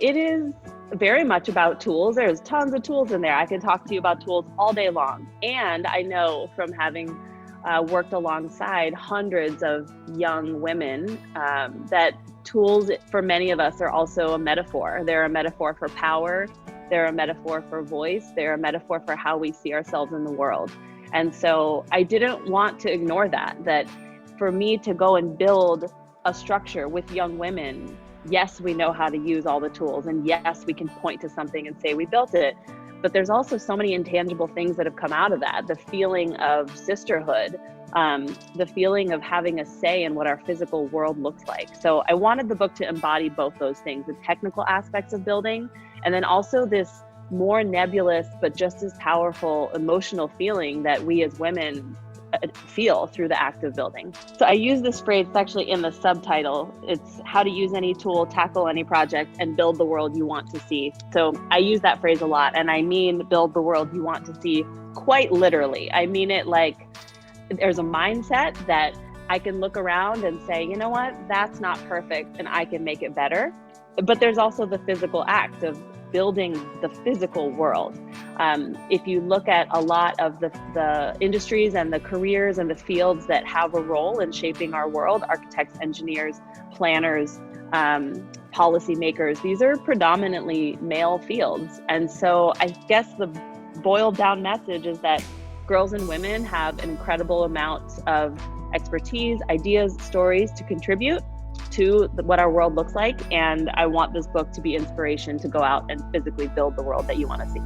It is very much about tools. There's tons of tools in there. I could talk to you about tools all day long. And I know from having worked alongside hundreds of young women that tools for many of us are also a metaphor. They're a metaphor for power. They're a metaphor for voice. They're a metaphor for how we see ourselves in the world. And so I didn't want to ignore that for me to go and build a structure with young women, yes, we know how to use all the tools, and yes, we can point to something and say we built it. But there's also so many intangible things that have come out of that. The feeling of sisterhood, the feeling of having a say in what our physical world looks like. So I wanted the book to embody both those things, the technical aspects of building, and then also this more nebulous, but just as powerful emotional feeling that we as women feel through the act of building. So I use this phrase, it's actually in the subtitle. It's how to use any tool, tackle any project, and build the world you want to see. So I use that phrase a lot, and I mean build the world you want to see quite literally. I mean it like there's a mindset that I can look around and say, you know what, that's not perfect and I can make it better. But there's also the physical act of building the physical world. If you look at a lot of the industries and the careers and the fields that have a role in shaping our world, architects, engineers, planners, policymakers, these are predominantly male fields. And so I guess the boiled down message is that girls and women have an incredible amount of expertise, ideas, stories to contribute to what our world looks like. And I want this book to be inspiration to go out and physically build the world that you want to see.